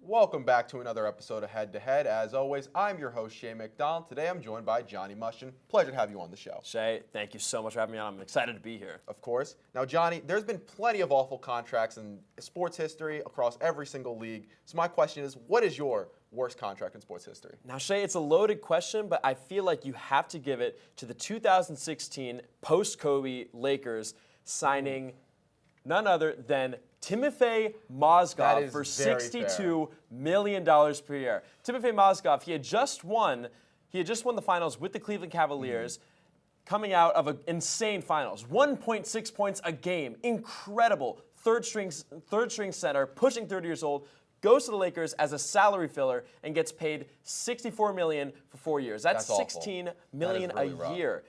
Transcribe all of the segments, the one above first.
Welcome back to another episode of Head to Head. As always, I'm your host, Shea McDonald. Today I'm joined by Johnny Mustion. Pleasure to have you on the show. Shea, thank you so much for having me on. I'm excited to be here. Of course. Now, Johnny, there's been plenty of awful contracts in sports history across every single league. So my question is, what is your worst contract in sports history? Now, Shea, it's a loaded question, but I feel like you have to give it to the 2016 post-Kobe Lakers signing none other than Timofey Mozgov for $62 million per year. Timofey Mozgov, he had just won the finals with the Cleveland Cavaliers, coming out of an insane finals. 1.6 points a game. Incredible. Third string center, pushing 30 years old, goes to the Lakers as a salary filler and gets paid $64 million for 4 years. That's $16 million a year.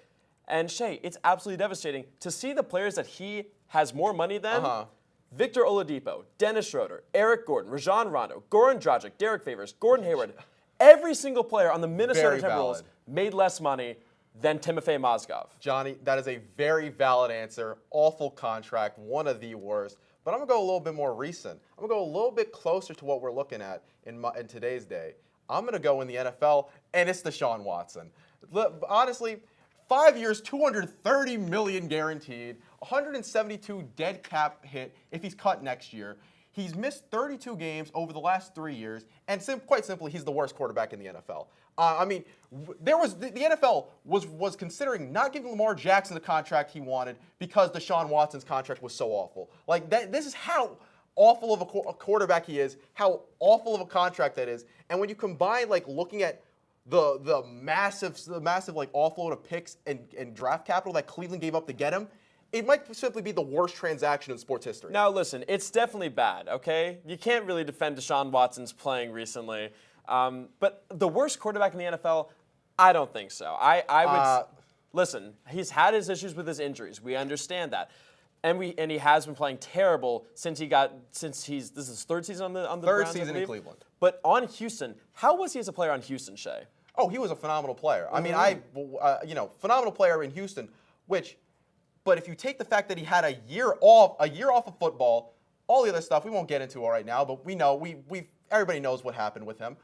And Shea, it's absolutely devastating to see the players that he has more money than. Victor Oladipo, Dennis Schroeder, Eric Gordon, Rajon Rondo, Goran Dragic, Derek Favors, Gordon Hayward. Every single player on the Minnesota Timberwolves made less money than Timofey Mozgov. Johnny, that is a very valid answer. Awful contract, one of the worst. But I'm going to go a little bit more recent. I'm going to go a little bit closer to what we're looking at in today's day. I'm going to go in the NFL, and it's Deshaun Watson. Honestly, 5 years, $230 million guaranteed, 172 dead cap hit if he's cut next year. He's missed 32 games over the last 3 years, and quite simply, he's the worst quarterback in the NFL. The NFL was considering not giving Lamar Jackson the contract he wanted because Deshaun Watson's contract was so awful. Like that, this is how awful of a quarterback he is, how awful of a contract that is, and when you combine looking at the massive offload of picks and draft capital that Cleveland gave up to get him, it might simply be the worst transaction in sports history. Now, listen, it's definitely bad, okay? You can't really defend Deshaun Watson's playing recently. But the worst quarterback in the NFL, I don't think so. I would listen, he's had his issues with his injuries. We understand that. And he has been playing terrible since this is his third season on the third Browns, season in Cleveland. But on Houston, how was he as a player on Houston, Shea? Oh, he was a phenomenal player. I mean, phenomenal player in Houston. But if you take the fact that he had a year off of football, all the other stuff we won't get into right now. But we know everybody knows what happened with him.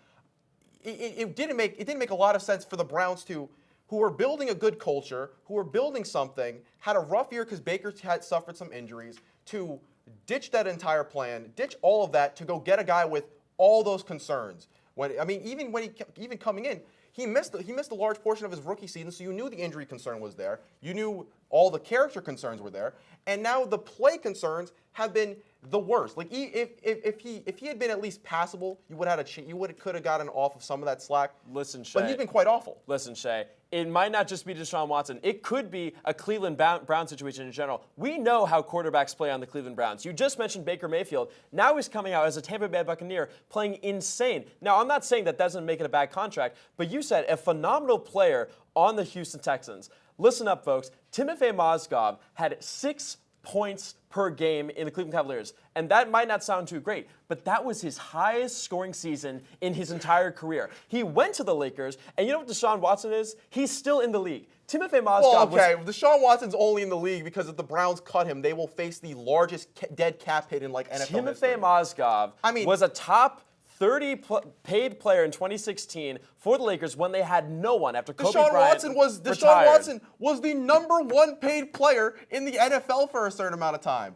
It didn't make a lot of sense for the Browns who were building a good culture, who were building something, had a rough year because Baker had suffered some injuries, to ditch that entire plan, ditch all of that to go get a guy with all those concerns. Even coming in, he missed a large portion of his rookie season, so you knew the injury concern was there. You knew all the character concerns were there, and now the play concerns have been the worst. Like if he had been at least passable, you could have gotten off of some of that slack. Listen, Shea. But he's been quite awful. Listen, Shea. It might not just be Deshaun Watson. It could be a Cleveland Brown situation in general. We know how quarterbacks play on the Cleveland Browns. You just mentioned Baker Mayfield. Now he's coming out as a Tampa Bay Buccaneer playing insane. Now, I'm not saying that doesn't make it a bad contract, but you said a phenomenal player on the Houston Texans. Listen up, folks. Timofey Mozgov had 6 points per game in the Cleveland Cavaliers. And that might not sound too great, but that was his highest scoring season in his entire career. He went to the Lakers, and you know what Deshaun Watson is? He's still in the league. Timofey Mozgov Deshaun Watson's only in the league because if the Browns cut him, they will face the largest dead cap hit in NFL history. Timofey Mozgov was a top 30 paid player in 2016 for the Lakers when they had no one after Kobe Bryant retired. Deshaun Watson was the #1 paid player in the NFL for a certain amount of time.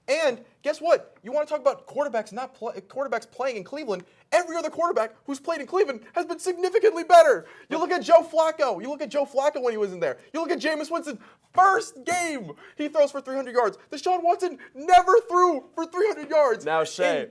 And guess what? You want to talk about quarterbacks playing in Cleveland? Every other quarterback who's played in Cleveland has been significantly better. You look at Joe Flacco. You look at Joe Flacco when he was in there. You look at Jameis Winston. First game, he throws for 300 yards. Deshaun Watson never threw for 300 yards. Now, Shea.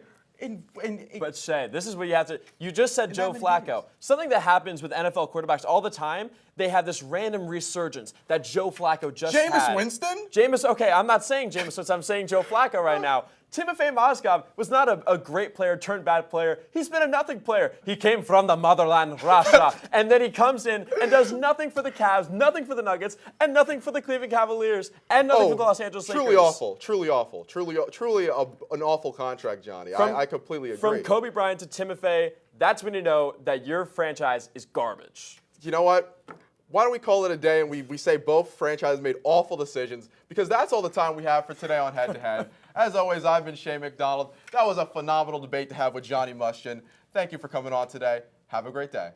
But Shea, this is what you have to. You just said Joe Flacco. Something that happens with NFL quarterbacks all the time. They have this random resurgence that Joe Flacco just had. Jameis Winston? Okay, I'm not saying Jameis Winston. I'm saying Joe Flacco right now. Timofey Mozgov was not a great player turned bad player. He's been a nothing player. He came from the motherland, Russia, and then he comes in and does nothing for the Cavs, nothing for the Nuggets, and nothing for the Cleveland Cavaliers, and nothing for the Los Angeles Lakers. Truly an awful contract, Johnny. I completely agree. From Kobe Bryant to Timofey, that's when you know that your franchise is garbage. You know what? Why don't we call it a day and we say both franchises made awful decisions, because that's all the time we have for today on Head to Head. As always, I've been Shea McDonald. That was a phenomenal debate to have with Johnny Mustion. Thank you for coming on today. Have a great day.